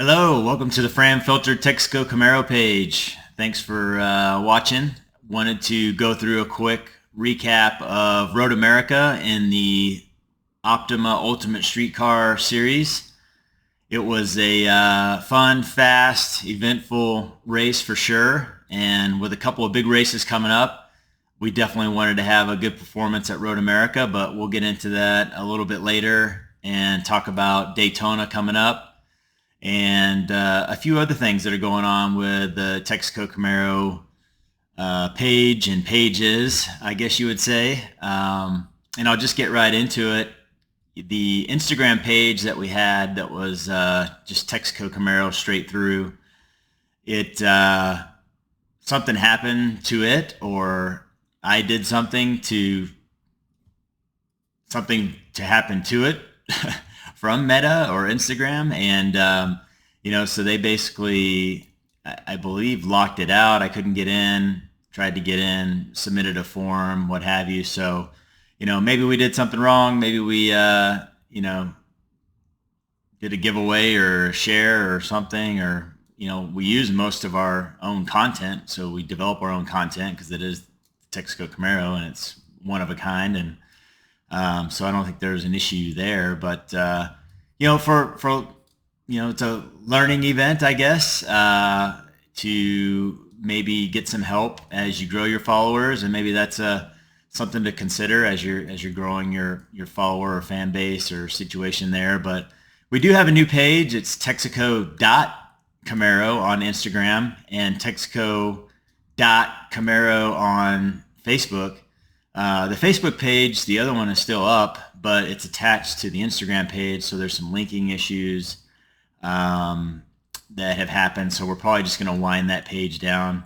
Hello, welcome to the Fram Filtered Texaco Camaro page. Thanks for watching. Wanted to go through a quick recap of Road America in the Optima Ultimate Streetcar series. It was a fun, fast, eventful race for sure, and with a couple of big races coming up, we definitely wanted to have a good performance at Road America, but we'll get into that a little bit later and talk about Daytona coming up and a few other things that are going on with the Texaco Camaro page and pages, I guess you would say. And I'll just get right into it. The Instagram page that we had that was just Texaco Camaro straight through, it something happened to it, or I did something to happen to it from Meta or Instagram, and so they basically, I believe, locked it out. I couldn't get in, tried to get in, submitted a form, what have you. So, maybe we did something wrong. Maybe we, did a giveaway or a share or something, or, we use most of our own content. So we develop our own content because it is Texaco Camaro and it's one of a kind. And so I don't think there's an issue there, but for it's a learning event, I guess, to maybe get some help as you grow your followers, and maybe that's something to consider as you're growing your follower or fan base or situation there. But we do have a new page. It's Texaco.Camaro on Instagram and Texaco.Camaro on Facebook. The Facebook page, the other one is still up, but it's attached to the Instagram page, so there's some linking issues that have happened. So we're probably just going to wind that page down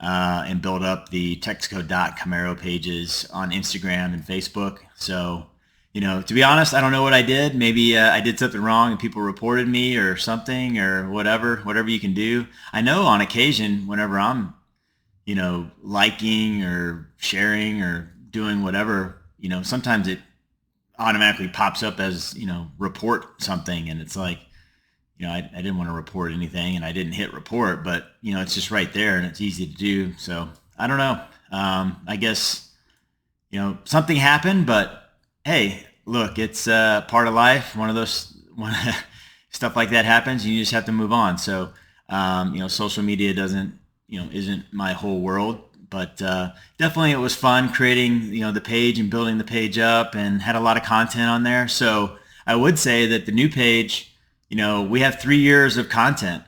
and build up the Texaco.Camaro pages on Instagram and Facebook. So, to be honest, I don't know what I did. Maybe I did something wrong and people reported me or something, or whatever you can do. I know on occasion, whenever I'm, liking or sharing or doing whatever, sometimes it automatically pops up as, report something. And it's like, I didn't want to report anything and I didn't hit report, but, it's just right there and it's easy to do. So I don't know. I guess, something happened, but hey, look, it's part of life. One of those stuff like that happens. And you just have to move on. So, social media isn't my whole world. But definitely it was fun creating, the page and building the page up, and had a lot of content on there. So I would say that the new page, we have 3 years of content,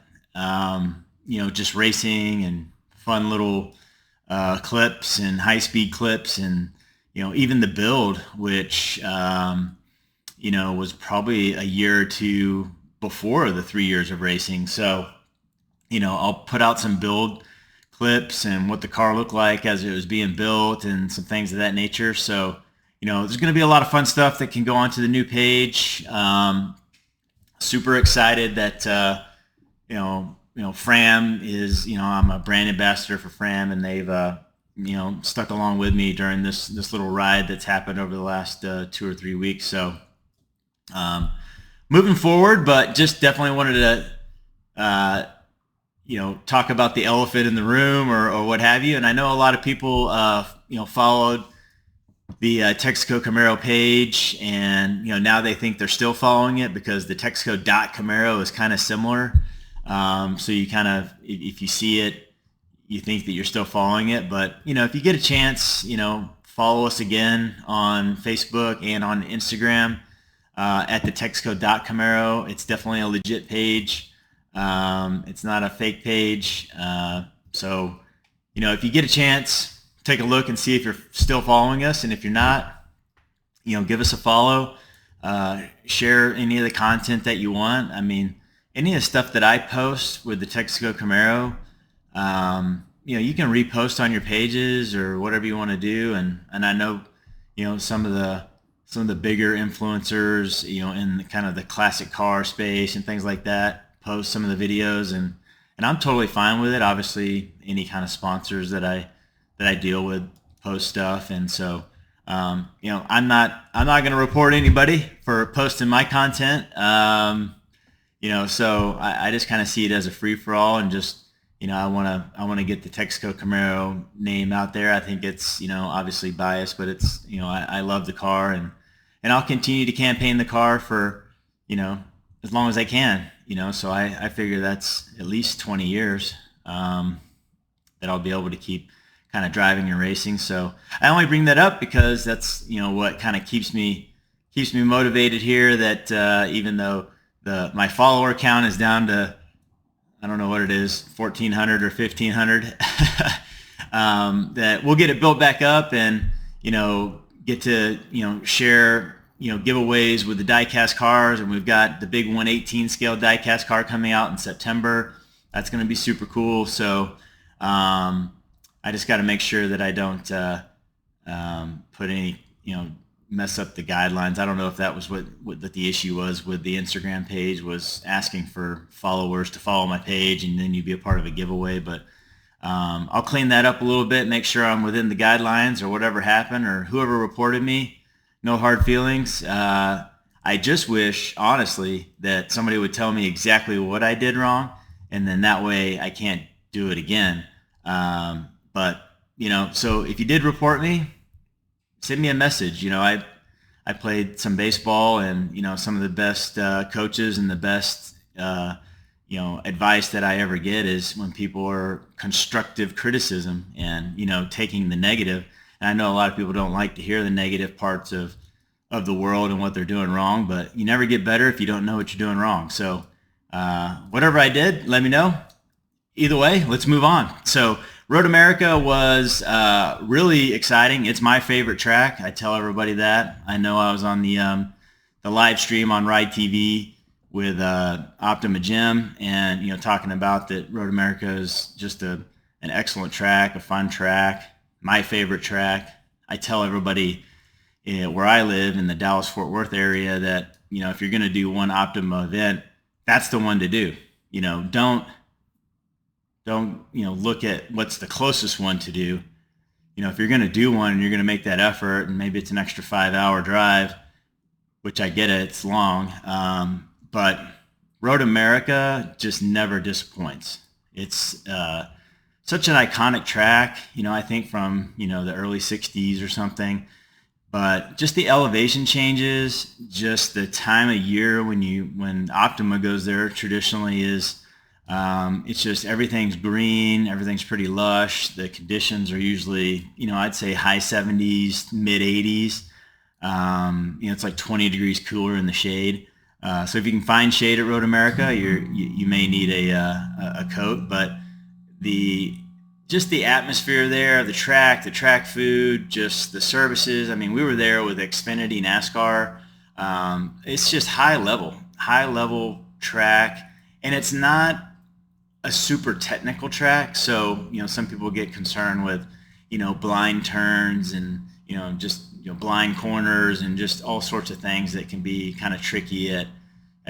just racing and fun little clips and high-speed clips, and, even the build, which, was probably a year or two before the 3 years of racing. So, I'll put out some build clips and what the car looked like as it was being built and some things of that nature. So, there's going to be a lot of fun stuff that can go onto the new page. Super excited that, Fram is, I'm a brand ambassador for Fram, and they've, stuck along with me during this little ride that's happened over the last 2 or 3 weeks. So, moving forward, but just definitely wanted to, talk about the elephant in the room, or what have you. And I know a lot of people, followed the Texaco Camaro page, and, now they think they're still following it because the Texaco.Camaro is kind of similar. So you kind of, if you see it, you think that you're still following it. But, if you get a chance, follow us again on Facebook and on Instagram at the Texaco.Camaro. It's definitely a legit page. It's not a fake page. So, if you get a chance, take a look and see if you're still following us. And if you're not, give us a follow, share any of the content that you want. I mean, any of the stuff that I post with the Texaco Camaro, you can repost on your pages or whatever you want to do. And I know, some of the bigger influencers, in kind of the classic car space and things like that, post some of the videos, and I'm totally fine with it. Obviously, any kind of sponsors that I deal with post stuff, and so I'm not going to report anybody for posting my content. So I just kind of see it as a free for all, and just I want to get the Texaco Camaro name out there. I think it's obviously biased, but it's I love the car, and I'll continue to campaign the car for as long as I can. So I figure that's at least 20 years that I'll be able to keep kind of driving and racing. So I only bring that up because that's what kind of keeps me motivated here. That even though my follower count is down to, I don't know what it is, 1,400 or 1,500, that we'll get it built back up, and get to share giveaways with the diecast cars. And we've got the big 1/18 scale diecast car coming out in September. That's going to be super cool. So I just got to make sure that I don't put any mess up the guidelines. I don't know if that was what the issue was with the Instagram page, was asking for followers to follow my page and then you'd be a part of a giveaway. But I'll clean that up a little bit, make sure I'm within the guidelines, or whatever happened, or whoever reported me, no hard feelings. I just wish, honestly, that somebody would tell me exactly what I did wrong, and then that way I can't do it again. But so if you did report me, send me a message. I played some baseball, and some of the best coaches and the best advice that I ever get is when people are constructive criticism and taking the negative. And I know a lot of people don't like to hear the negative parts of the world and what they're doing wrong, but you never get better if you don't know what you're doing wrong. So whatever I did, let me know. Either way, let's move on. So Road America was really exciting. It's my favorite track. I tell everybody that. I know I was on the live stream on Ride TV with Optima Jim, and talking about that Road America is just an excellent track, a fun track, my favorite track. I tell everybody where I live in the Dallas-Fort Worth area that if you're going to do one Optima event, that's the one to do. Don't look at what's the closest one to do. If you're going to do one and you're going to make that effort, and maybe it's an extra 5-hour drive, which I get it, it's long, but Road America just never disappoints. It's such an iconic track, I think from the early 60s or something. But just the elevation changes, just the time of year when Optima goes there traditionally is, it's just everything's green, everything's pretty lush. The conditions are usually, I'd say high 70s, mid 80s. It's like 20 degrees cooler in the shade. So if you can find shade at Road America, you may need a coat. But just the atmosphere there, the track food, just the services. I mean, we were there with Xfinity NASCAR. It's just high level track, and it's not a super technical track. So, some people get concerned with, blind turns and, just, blind corners and just all sorts of things that can be kind of tricky at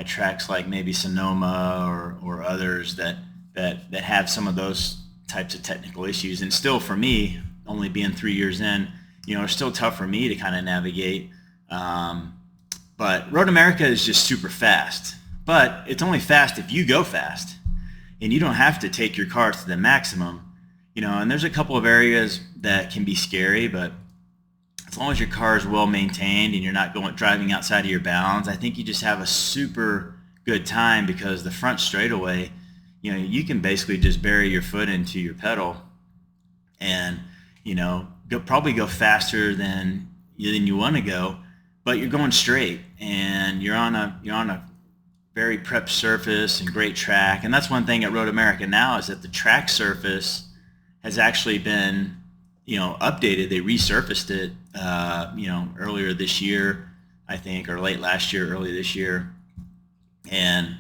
tracks like maybe Sonoma or others that have some of those types of technical issues. And still, for me, only being 3 years in, it's still tough for me to kind of navigate. But Road America is just super fast, but it's only fast if you go fast, and you don't have to take your car to the maximum, and there's a couple of areas that can be scary, but as long as your car is well maintained and you're not driving outside of your bounds, I think you just have a super good time, because the front straightaway, you can basically just bury your foot into your pedal and, probably go faster than you want to go, but you're going straight, and you're on a very prepped surface and great track. And that's one thing at Road America now, is that the track surface has actually been, updated. They resurfaced it, earlier this year, I think, or late last year, early this year. And,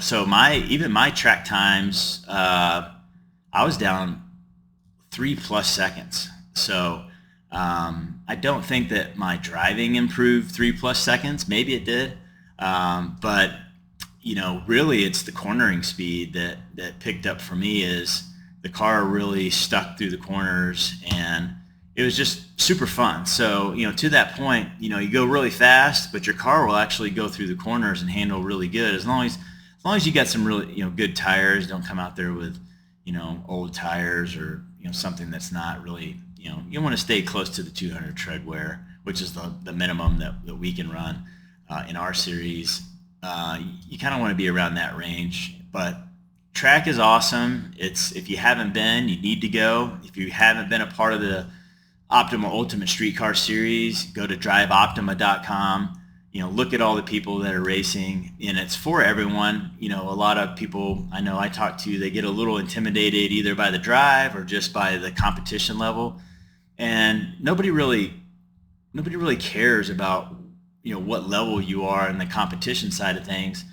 so even my track times, I was down 3+ seconds. So I don't think that my driving improved 3+ seconds. Maybe it did. But really it's the cornering speed that picked up for me. Is the car really stuck through the corners, and it was just super fun. So, to that point, you go really fast, but your car will actually go through the corners and handle really good as long as long as you got some really, good tires. Don't come out there with, old tires, or something that's not really, you want to stay close to the 200 tread wear, which is the minimum that we can run in our series. You kind of want to be around that range. But track is awesome. If you haven't been, you need to go. If you haven't been a part of the Optima Ultimate Streetcar Series, go to driveoptima.com. Look at all the people that are racing, and it's for everyone. A lot of people I know I talk to, they get a little intimidated either by the drive or just by the competition level, and nobody really cares about what level you are in the competition side of things.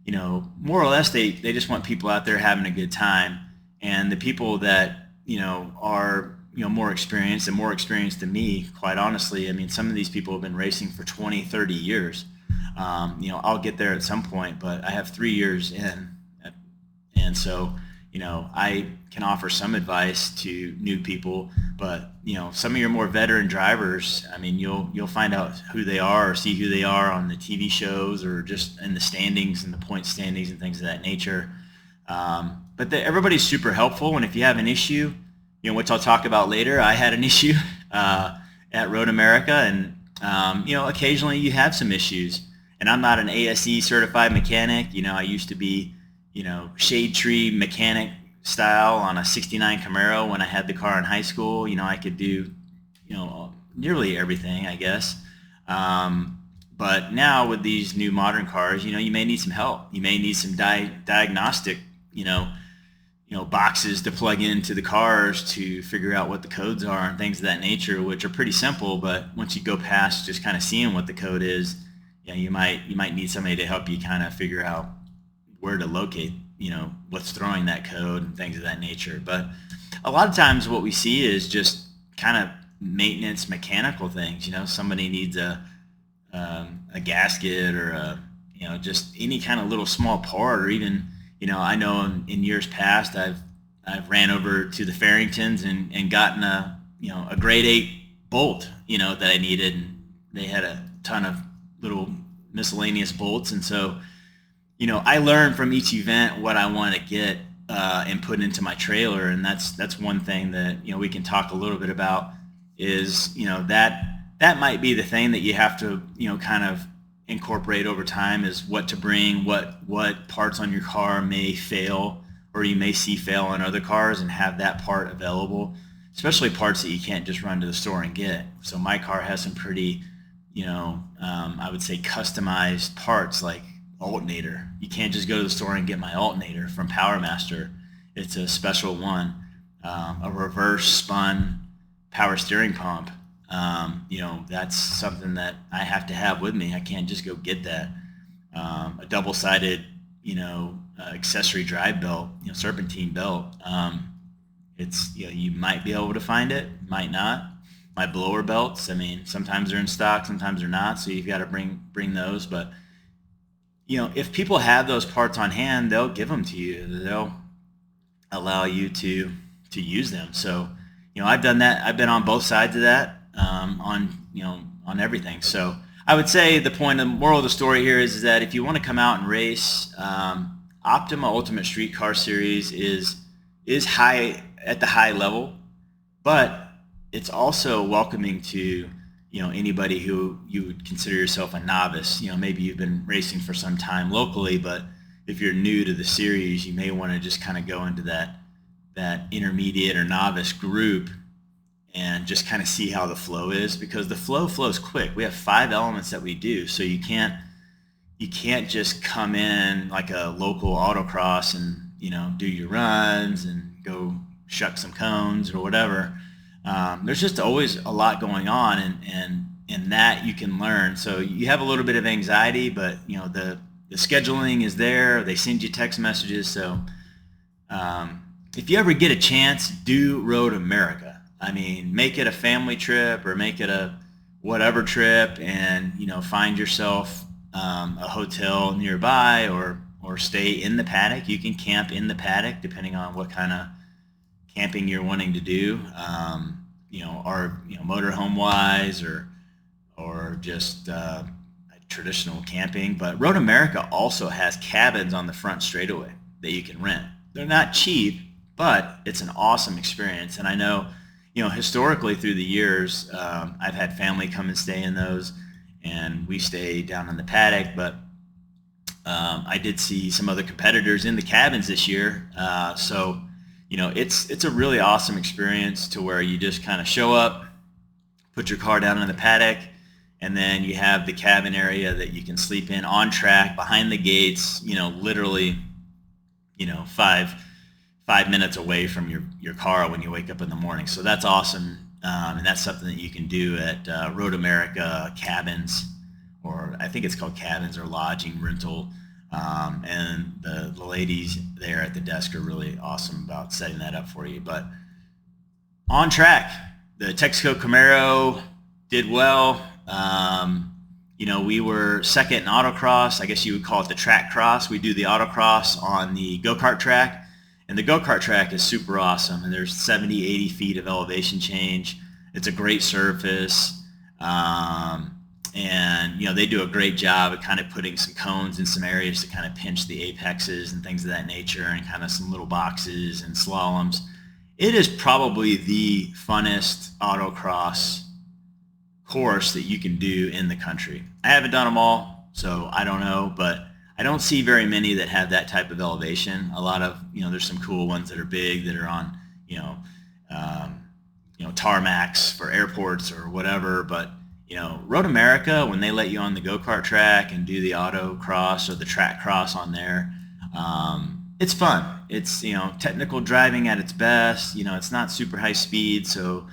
More or less they just want people out there having a good time, and the people that are more experienced than me, quite honestly. I mean, some of these people have been racing for 20, 30 years. I'll get there at some point, but I have 3 years in, and so I can offer some advice to new people. But some of your more veteran drivers, I mean, you'll find out who they are or see who they are on the TV shows or just in the standings and the point standings and things of that nature. But everybody's super helpful, and if you have an issue, which I'll talk about later, I had an issue at Road America, and occasionally you have some issues. And I'm not an ASE certified mechanic. I used to be, shade tree mechanic style on a '69 Camaro when I had the car in high school. I could do, nearly everything, I guess. But now with these new modern cars, you may need some help. You may need some diagnostic, boxes to plug into the cars to figure out what the codes are and things of that nature, which are pretty simple. But once you go past just kind of seeing what the code is, you might need somebody to help you kind of figure out where to locate, what's throwing that code and things of that nature. But a lot of times what we see is just kind of maintenance mechanical things. Somebody needs a gasket or just any kind of little small part, or even I know in years past I've ran over to the Farringtons and gotten a grade 8 bolt that I needed, and they had a ton of little miscellaneous bolts. And so I learned from each event what I want to get and put into my trailer. And that's one thing that we can talk a little bit about is that might be the thing that you have to kind of incorporate over time, is what to bring, what parts on your car may fail or you may see fail on other cars, and have that part available, especially parts that you can't just run to the store and get. So my car has some pretty I would say customized parts, like alternator. You can't just go to the store and get my alternator from PowerMaster. It's a special one. A reverse spun power steering pump. That's something that I have to have with me. I can't just go get that. A double-sided, accessory drive belt, serpentine belt. It's, you might be able to find it, might not. My blower belts, I mean, sometimes they're in stock, sometimes they're not, so you've got to bring those. But if people have those parts on hand, they'll give them to you. They'll allow you to use them. So I've done that. I've been on both sides of that, on everything. So I would say the moral of the story here is that if you want to come out and race, Optima Ultimate Streetcar Series is high at the high level, but it's also welcoming to anybody who you would consider yourself a novice. Maybe you've been racing for some time locally, but if you're new to the series, you may want to just kind of go into that intermediate or novice group and just kind of see how the flow is, because the flows quick. We have 5 elements that we do, so you can't just come in like a local autocross and do your runs and go shuck some cones or whatever. There's just always a lot going on, and that you can learn. So you have a little bit of anxiety, but the scheduling is there. They send you text messages. So if you ever get a chance, do Road America. I mean, make it a family trip or make it a whatever trip, and find yourself a hotel nearby, or stay in the paddock. You can camp in the paddock depending on what kind of camping you're wanting to do, or motorhome wise, or just traditional camping. But Road America also has cabins on the front straightaway that you can rent. They're not cheap, but it's an awesome experience. And I know, historically through the years, I've had family come and stay in those, and we stay down in the paddock. But I did see some other competitors in the cabins this year. So, it's a really awesome experience to where you just kind of show up, put your car down in the paddock, and then you have the cabin area that you can sleep in on track behind the gates, literally, 5 minutes away from your car when you wake up in the morning. So that's awesome. And that's something that you can do at Road America Cabins, or I think it's called Cabins or Lodging Rental. And the ladies there at the desk are really awesome about setting that up for you. But on track, the Texaco Camaro did well. We were second in autocross. I guess you would call it the track cross. We do the autocross on the go-kart track. And the go-kart track is super awesome. And there's 70, 80 feet of elevation change. It's a great surface. And they do a great job of kind of putting some cones in some areas to kind of pinch the apexes and things of that nature, and kind of some little boxes and slaloms. It is probably the funnest autocross course that you can do in the country. I haven't done them all, so I don't know, but I don't see very many that have that type of elevation. A lot of, there's some cool ones that are big that are on, tarmacs for airports or whatever, but Road America, when they let you on the go-kart track and do the autocross or the track cross on there, it's fun. It's, technical driving at its best. It's not super high speed, so,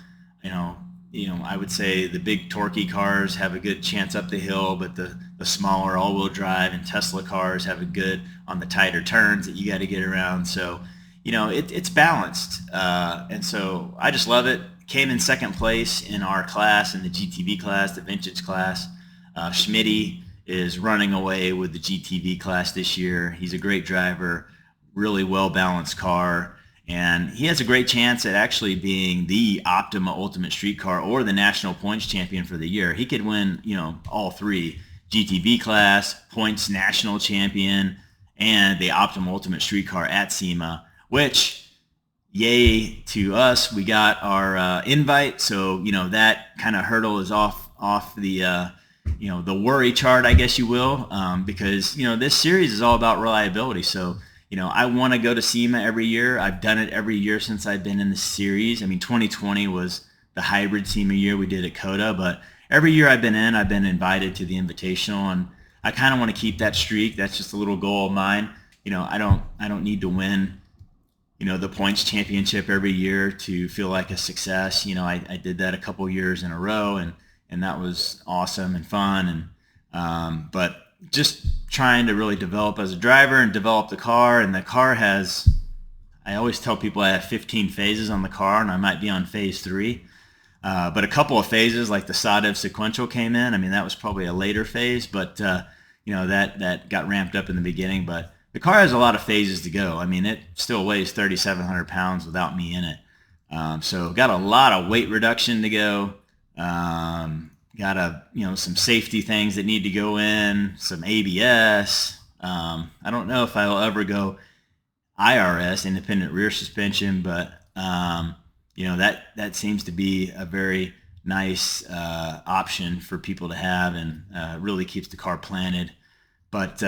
I would say the big torquey cars have a good chance up the hill, but the smaller all-wheel drive and Tesla cars have a good on the tighter turns that you got to get around. So, it's balanced. And so I just love it. Came in second place in our class, in the GTV class, the vintage class. Schmitty is running away with the GTV class this year. He's a great driver, really well-balanced car, and he has a great chance at actually being the Optima Ultimate Street Car or the National Points Champion for the year. He could win, all three: GTV class, Points National Champion, and the Optima Ultimate Street Car at SEMA, which, yay to us, we got our invite. So that kind of hurdle is off the the worry chart, I guess you will, because this series is all about reliability. So I want to go to SEMA every year. I've done it every year since I've been in the series. I mean, 2020 was the hybrid SEMA year we did at COTA, but every year I've been invited to the Invitational, and I kind of want to keep that streak. That's just a little goal of mine. I don't need to win the points championship every year to feel like a success. I did that a couple years in a row, and that was awesome and fun. And but just trying to really develop as a driver and develop the car. And the car has, I always tell people I have 15 phases on the car, and I might be on phase 3. But a couple of phases, like the Sadev sequential came in. I mean, that was probably a later phase, but that got ramped up in the beginning. But the car has a lot of phases to go. I mean, it still weighs 3,700 pounds without me in it. So got a lot of weight reduction to go. Got some safety things that need to go in, some ABS. I don't know if I'll ever go IRS, independent rear suspension, but that seems to be a very nice option for people to have, and really keeps the car planted. But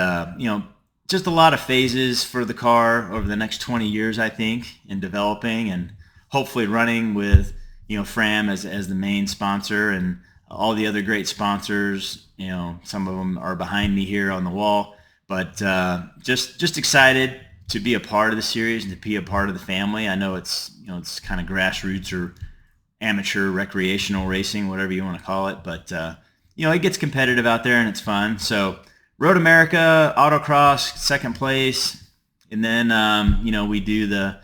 just a lot of phases for the car over the next 20 years, I think, in developing, and hopefully running with Fram as the main sponsor, and all the other great sponsors. Some of them are behind me here on the wall, but just excited to be a part of the series and to be a part of the family. I know it's kind of grassroots or amateur recreational racing, whatever you want to call it, but it gets competitive out there and it's fun. So Road America autocross, second place, and then we do the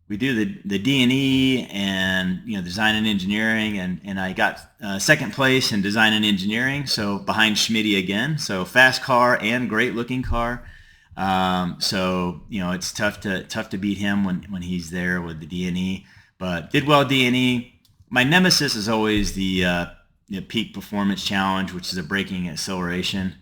D&E and design and engineering, and I got second place in design and engineering, so behind Schmitty again. So fast car and great looking car. So it's tough to beat him when he's there with the D&E, but did well D&E. My nemesis is always the peak performance challenge, which is a braking acceleration.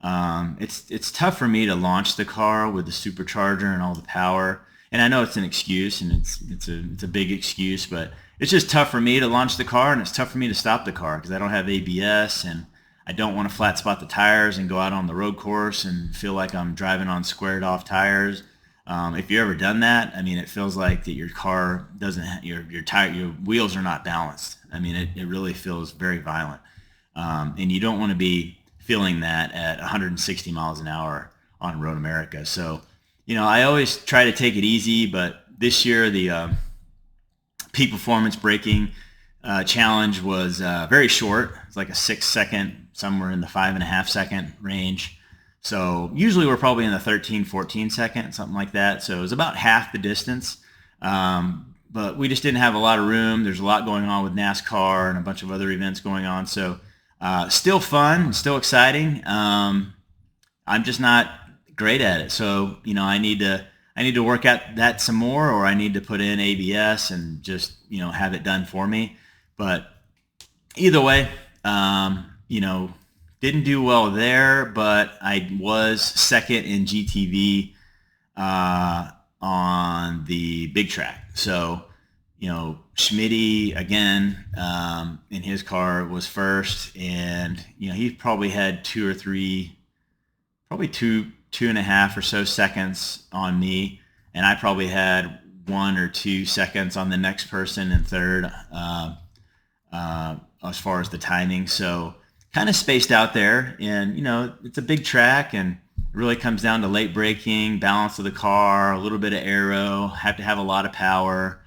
It's tough for me to launch the car with the supercharger and all the power. And I know it's an excuse, and it's a big excuse, but it's just tough for me to launch the car, and it's tough for me to stop the car because I don't have ABS, and I don't want to flat spot the tires and go out on the road course and feel like I'm driving on squared off tires. If you've ever done that, I mean, it feels like that your car doesn't, your wheels are not balanced. I mean, it really feels very violent. And you don't want to be feeling that at 160 miles an hour on Road America. So, I always try to take it easy, but this year the peak performance braking challenge was very short. It's like a 6-second, somewhere in the 5.5-second range. So usually we're probably in the 13, 14 second, something like that. So it was about half the distance. But we just didn't have a lot of room. There's a lot going on with NASCAR and a bunch of other events going on. So still fun, still exciting. I'm just not great at it. So, I need to work at that some more, or I need to put in ABS and just, have it done for me. But either way, didn't do well there, but I was second in GTV on the big track. So, Schmitty again in his car was first, and he probably had 2 or 3, probably 2.5 or so seconds on me, and I probably had 1 or 2 seconds on the next person in third as far as the timing. So kind of spaced out there, and it's a big track, and it really comes down to late braking, balance of the car, a little bit of aero, have to have a lot of power.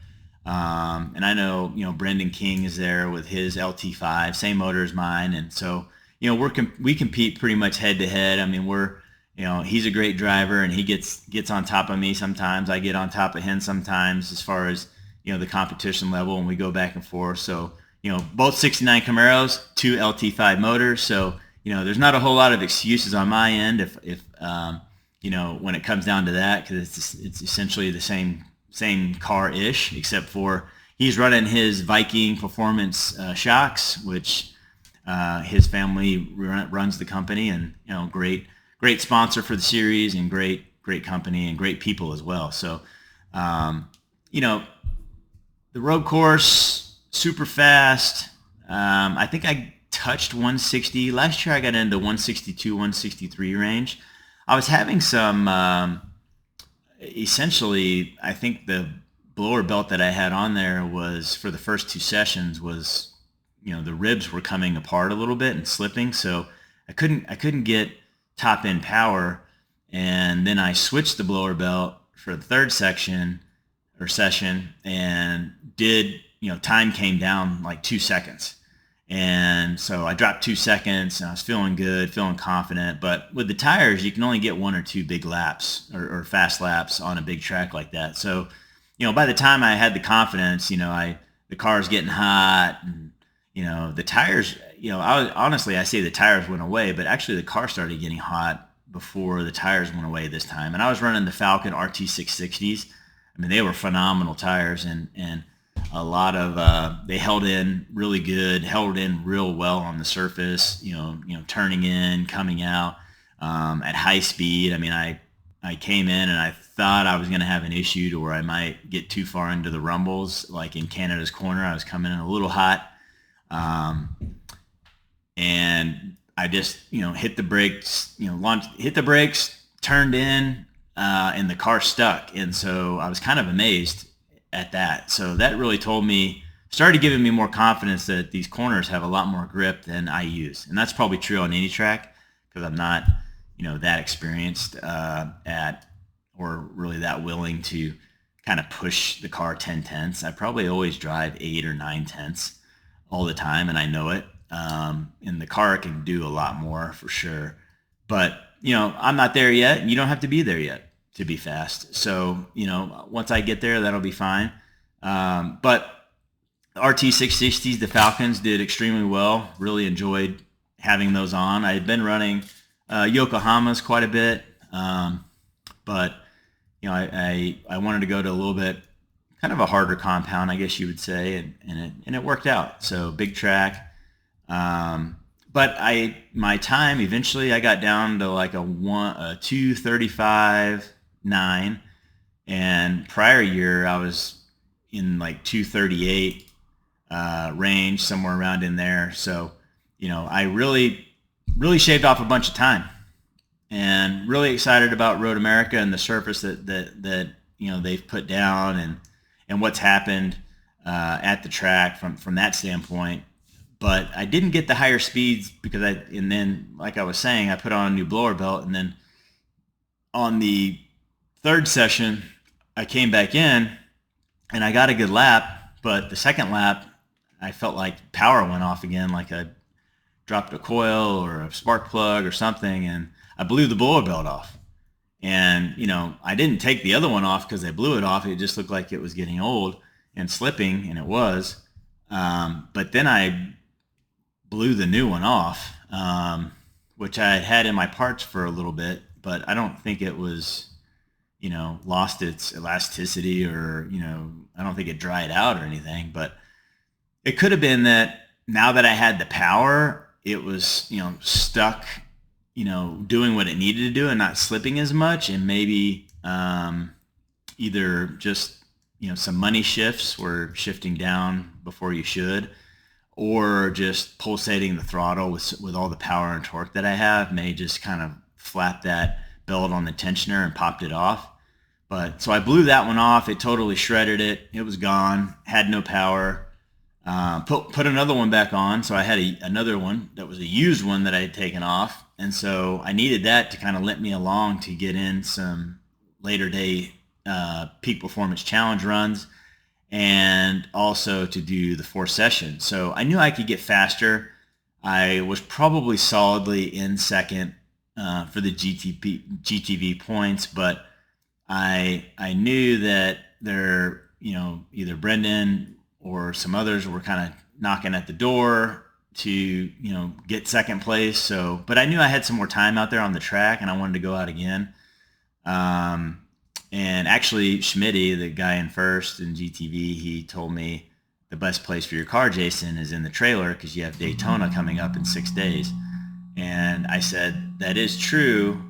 And I know Brendan King is there with his LT5, same motor as mine, and so we compete pretty much head to head. I mean, he's a great driver, and he gets on top of me sometimes. I get on top of him sometimes, as far as the competition level, and we go back and forth. So both 69 Camaros, 2 LT5 motors. So, there's not a whole lot of excuses on my end if when it comes down to that, because it's essentially the same car-ish, except for he's running his Viking Performance shocks, which his family runs the company, and, great sponsor for the series, and great company and great people as well. So, the road course, super fast. I think I touched 160. Last year I got into 162, 163 range. I was having some, essentially, I think the blower belt that I had on there was, for the first 2 sessions, was, the ribs were coming apart a little bit and slipping. So I couldn't get top end power. And then I switched the blower belt for the third session, and did, time came down like 2 seconds. And so I dropped 2 seconds, and I was feeling good, feeling confident. But with the tires, you can only get 1 or 2 big laps or fast laps on a big track like that. So, by the time I had the confidence, the car's getting hot, and, the tires, I say the tires went away, but actually the car started getting hot before the tires went away this time. And I was running the Falcon RT660s. I mean, they were phenomenal tires, and a lot of they held in really good, held in real well on the surface. Turning in, coming out at high speed. I mean, I came in and I thought I was going to have an issue to where I might get too far into the rumbles, like in Canada's Corner. I was coming in a little hot, and I just hit the brakes, hit the brakes, turned in, and the car stuck. And so I was kind of amazed at that. So that really started giving me more confidence that these corners have a lot more grip than I use. And that's probably true on any track, because I'm not, that experienced or really that willing to kind of push the car 10 tenths. I probably always drive 8 or 9 tenths all the time, and I know it. And the car can do a lot more for sure. But, I'm not there yet, and you don't have to be there yet to be fast. So, once I get there, that'll be fine. But RT660s, the Falcons, did extremely well. Really enjoyed having those on. I had been running Yokohamas quite a bit, but I wanted to go to a little bit kind of a harder compound, I guess you would say, and it worked out. So big track, But my time eventually I got down to like a 2:35.9, and prior year I was in like 2:38 range, somewhere around in there. So, I really shaved off a bunch of time, and really excited about Road America and the surface that they've put down, and what's happened at the track from that standpoint. But I didn't get the higher speeds because and then, like I was saying, I put on a new blower belt, and then on the third session I came back in and I got a good lap, but the second lap I felt like power went off again, like I dropped a coil or a spark plug or something, and I blew the blower belt off. And I didn't take the other one off because I blew it off. It just looked like it was getting old and slipping, and it was. But then I blew the new one off, which I had in my parts for a little bit, but I don't think it was, lost its elasticity, or, I don't think it dried out or anything. But it could have been that now that I had the power, it was, stuck, doing what it needed to do and not slipping as much. And maybe either just, some money shifts were shifting down before you should, or just pulsating the throttle with all the power and torque that I have may just kind of flap that belt on the tensioner and popped it off. But so I blew that one off. It totally shredded it. It was gone. Had no power. Put another one back on. So I had another one that was a used one that I had taken off. And so I needed that to kind of limp me along to get in some later day peak performance challenge runs, and also to do the 4 sessions. So I knew I could get faster. I was probably solidly in second for the GTV points, but I knew that either Brendan or some others were kind of knocking at the door to get second place. So, but I knew I had some more time out there on the track, and I wanted to go out again. And actually, Schmitty, the guy in first in GTV, he told me the best place for your car, Jason, is in the trailer, because you have Daytona coming up in 6 days. And I said, that is true.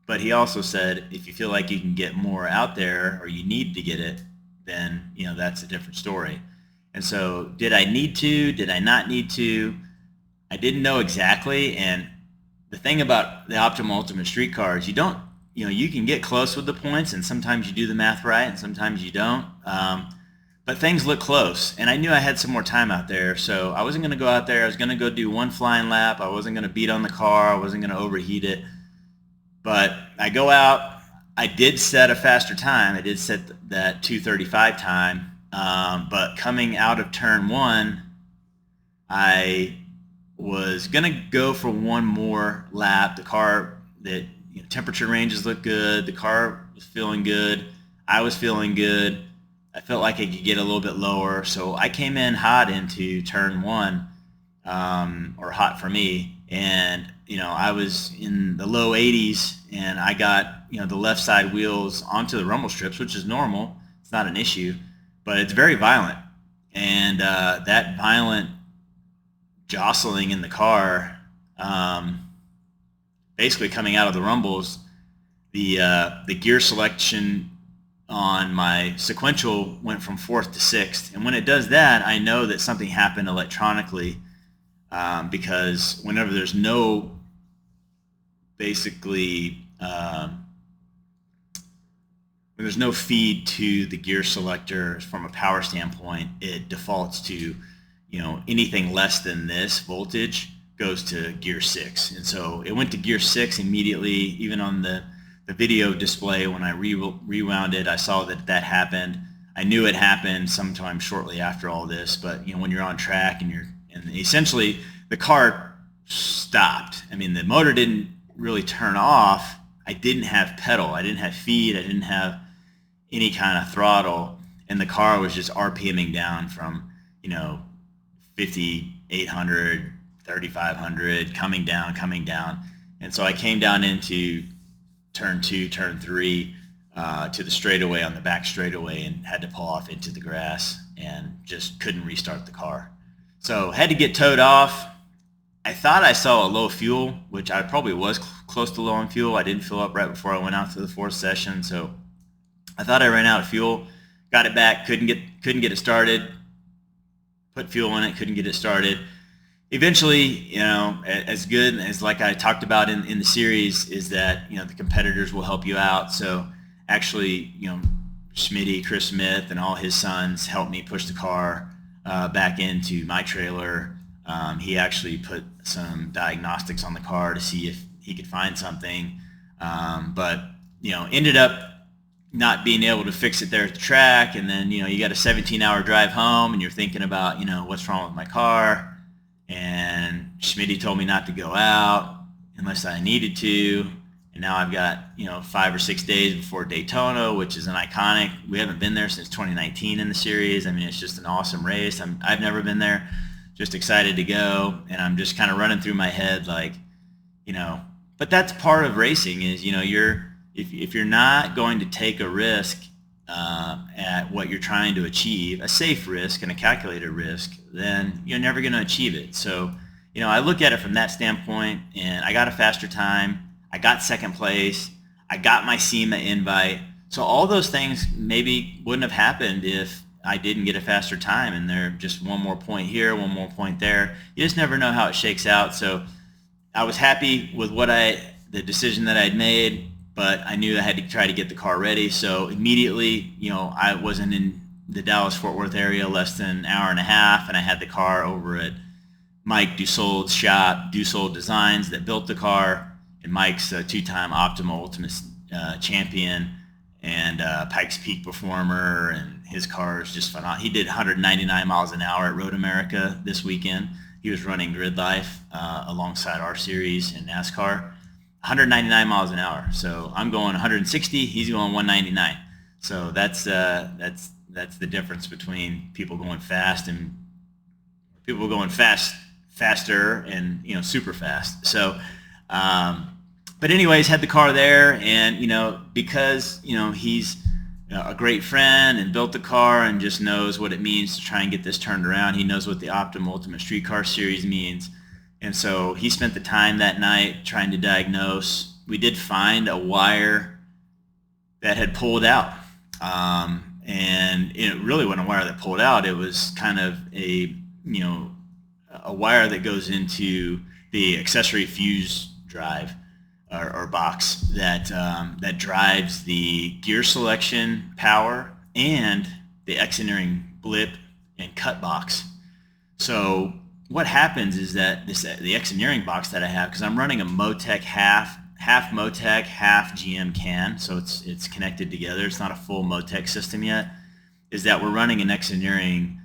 But he also said, if you feel like you can get more out there, or you need to get it, then, that's a different story. And so did I need to? Did I not need to? I didn't know exactly. And the thing about the Optima Ultimate Street Car is you can get close with the points, and sometimes you do the math right and sometimes you don't. But things look close, and I knew I had some more time out there, so I wasn't going to go out there. I was going to go do one flying lap. I wasn't going to beat on the car. I wasn't going to overheat it. But I go out. I did set a faster time. I did set that 2:35 time. But coming out of turn 1, I was going to go for one more lap. The car, that temperature ranges looked good. The car was feeling good. I was feeling good. I felt like I could get a little bit lower. So I came in hot into turn 1, or hot for me. And, I was in the low 80s, and I got, the left side wheels onto the rumble strips, which is normal. It's not an issue, but it's very violent. And that violent jostling in the car, basically coming out of the rumbles, the gear selection on my sequential went from 4th to 6th. And when it does that, I know that something happened electronically, because whenever there's no when there's no feed to the gear selector from a power standpoint, it defaults to, anything less than this voltage goes to gear 6. And so it went to gear 6 immediately. Even on the video display, when I rewound it, I saw that happened. I knew it happened sometime shortly after all this, but when you're on track and essentially the car stopped. I mean, the motor didn't really turn off. I didn't have pedal. I didn't have feed. I didn't have any kind of throttle, and the car was just RPMing down from 5,800, 3,500, coming down. And so I came down into turn 2, turn 3, to the straightaway, on the back straightaway, and had to pull off into the grass and just couldn't restart the car. So had to get towed off. I thought I saw a low fuel, which I probably was close to low on fuel. I didn't fill up right before I went out to the fourth session, so I thought I ran out of fuel. Got it back, couldn't get it started. Put fuel in it, couldn't get it started. Eventually, as good as like I talked about in the series, is that the competitors will help you out. So actually, Schmitty, Chris Smith, and all his sons helped me push the car back into my trailer. He actually put some diagnostics on the car to see if he could find something, but ended up not being able to fix it there at the track. And then you got a 17-hour drive home, and you're thinking about what's wrong with my car. And Schmitty told me not to go out unless I needed to. And now I've got 5 or 6 days before Daytona, which is an iconic. We haven't been there since 2019 in the series. I mean, it's just an awesome race. I've never been there. Just excited to go, and I'm just kind of running through my head like, But that's part of racing is if you're not going to take a risk at what you're trying to achieve, a safe risk and a calculated risk, then you're never going to achieve it. So, I look at it from that standpoint, and I got a faster time. I got second place. I got my SEMA invite. So all those things maybe wouldn't have happened if I didn't get a faster time, and they're just one more point here, one more point there. You just never know how it shakes out. So I was happy with the decision that I'd made, but I knew I had to try to get the car ready. So immediately, I wasn't in the Dallas-Fort Worth area less than an hour and a half, and I had the car over at Mike Dussault's shop, Dussault Designs, that built the car, and Mike's a two-time Optima Ultimate champion and Pikes Peak performer, and his car is just phenomenal. He did 199 miles an hour at Road America this weekend. He was running Grid Life alongside our series in NASCAR. 199 miles an hour. So I'm going 160. He's going 199. So that's the difference between people going fast and people going faster, and super fast. So, but anyways, had the car there, and because he's a great friend and built the car and just knows what it means to try and get this turned around. He knows what the Optima Ultimate Street Car Series means. And so he spent the time that night trying to diagnose. We did find a wire that had pulled out. And it really wasn't a wire that pulled out. It was kind of a wire that goes into the accessory fuse drive or box that drives the gear selection power and the Xenering blip and cut box. So what happens is that the Xenering box that I have, because I'm running a Motec half Motec, half GM can, so it's connected together. It's not a full Motec system yet. Is that we're running an Xenering.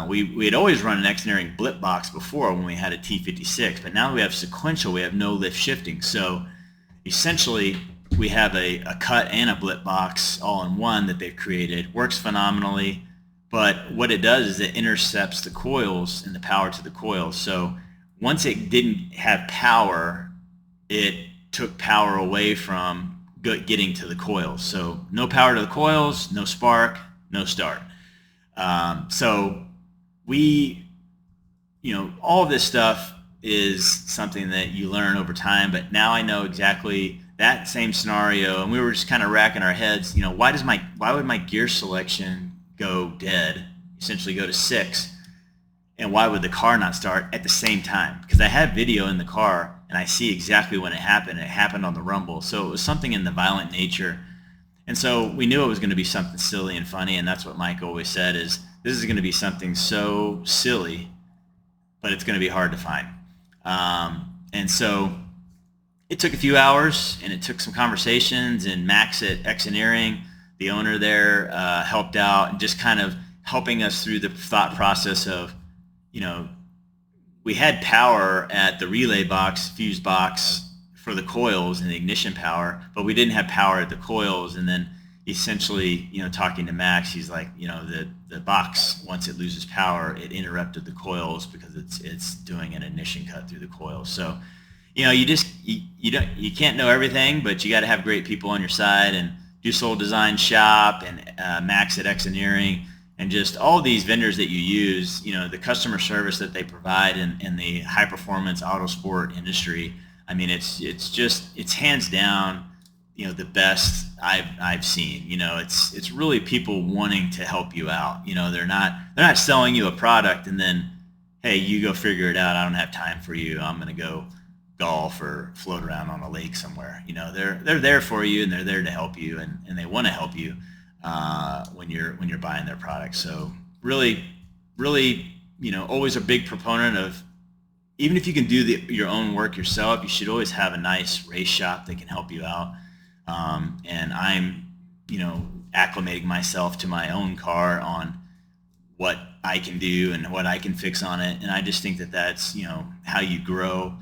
We had always run an Xenering blip box before when we had a T56, but now we have sequential. We have no lift shifting. So essentially, we have a cut and a blip box all in one that they've created. Works phenomenally. But what it does is it intercepts the coils and the power to the coils. So once it didn't have power, it took power away from getting to the coils. So no power to the coils, no spark, no start. So we, all of this stuff is something that you learn over time. But now I know exactly that same scenario, and we were just kind of racking our heads. Why would my gear selection go dead, essentially go to 6, and why would the car not start at the same time? Because I have video in the car and I see exactly when it happened. It happened on the rumble, so it was something in the violent nature. And so we knew it was going to be something silly and funny, and that's what Mike always said, is this is going to be something so silly, but it's going to be hard to find. And so it took a few hours, and it took some conversations, and Max at Xenering, the owner there, helped out and just kind of helping us through the thought process of, we had power at the relay box, fuse box for the coils and the ignition power, but we didn't have power at the coils. And then essentially, talking to Max, he's like, the box, once it loses power, it interrupted the coils because it's doing an ignition cut through the coils. So, you can't know everything, but you got to have great people on your side. And Dussault Design Shop and Max at Xenering and just all these vendors that you use, the customer service that they provide in the high performance auto sport industry. I mean, it's hands down, the best I've seen. It's really people wanting to help you out. They're not selling you a product and then, hey, you go figure it out. I don't have time for you. I'm going to go golf or float around on a lake somewhere. They're there for you, and they're there to help you, and they want to help you when you're buying their products. So really, always a big proponent of, even if you can do your own work yourself, you should always have a nice race shop that can help you out. And I'm, acclimating myself to my own car on what I can do and what I can fix on it. And I just think that that's, how you grow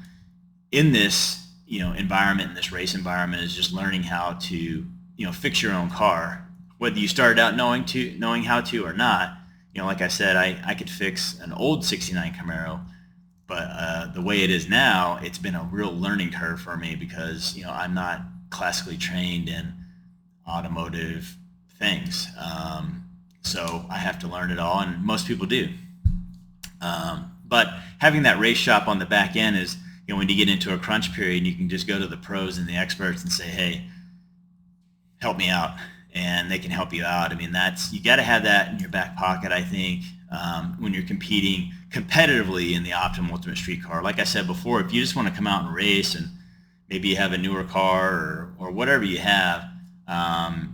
in this, environment, in this race environment, is just learning how to, fix your own car. Whether you started out knowing how to or not, like I said, I could fix an old 69 Camaro, but the way it is now, it's been a real learning curve for me because, I'm not classically trained in automotive things. So I have to learn it all, and most people do. But having that race shop on the back end is, when you get into a crunch period, you can just go to the pros and the experts and say, hey, help me out, and they can help you out. I mean, you got to have that in your back pocket, I think, when you're competing competitively in the Optima Ultimate Street Car. Like I said before, if you just want to come out and race, and maybe you have a newer car or whatever you have,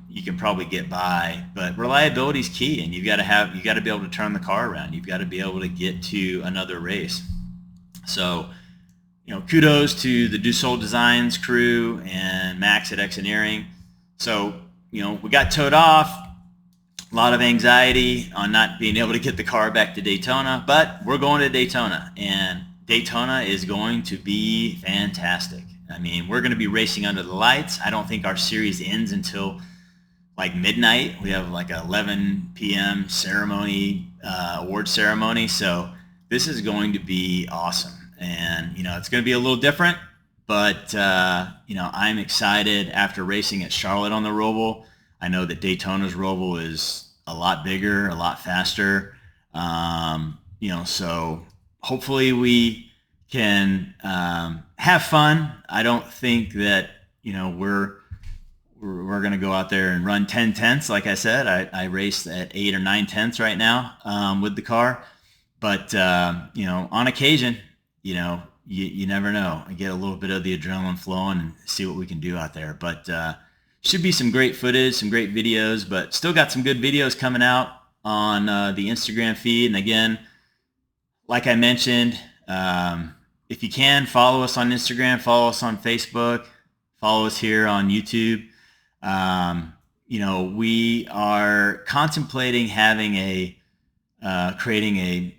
you can probably get by. But reliability is key, and you got to be able to turn the car around. You've got to be able to get to another race. So, kudos to the Dussault Designs crew and Max at Exoneering. So, we got towed off. A lot of anxiety on not being able to get the car back to Daytona, but we're going to Daytona, and Daytona is going to be fantastic. I mean, we're going to be racing under the lights. I don't think our series ends until like midnight. We have like an 11 p.m. ceremony, award ceremony. So this is going to be awesome. And, it's going to be a little different, but, I'm excited after racing at Charlotte on the Roval. I know that Daytona's Roval is a lot bigger, a lot faster. So hopefully we can have fun. I don't think that, we're going to go out there and run 10 tenths. Like I said, I raced at 8 or 9 tenths right now with the car. But, on occasion, you never know. I get a little bit of the adrenaline flowing and see what we can do out there. But should be some great footage, some great videos, but still got some good videos coming out on the Instagram feed. And again, like I mentioned, if you can, follow us on Instagram, follow us on Facebook, follow us here on YouTube. We are contemplating having creating a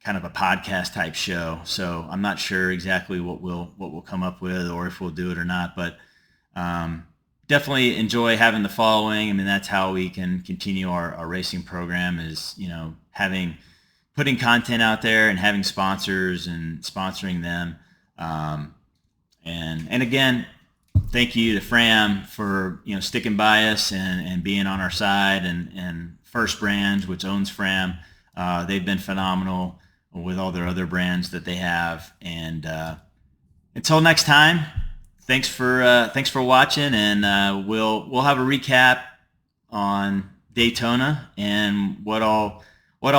kind of a podcast type show. So I'm not sure exactly what we'll come up with, or if we'll do it or not, but definitely enjoy having the following. I mean, that's how we can continue our racing program, is, putting content out there and having sponsors and sponsoring them. And again, thank you to Fram for, sticking by us and being on our side, and First Brands, which owns Fram. They've been phenomenal with all their other brands that they have. And until next time, thanks for watching, and we'll have a recap on Daytona and what all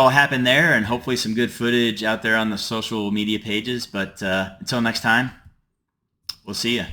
happened there, and hopefully some good footage out there on the social media pages. But until next time, we'll see you.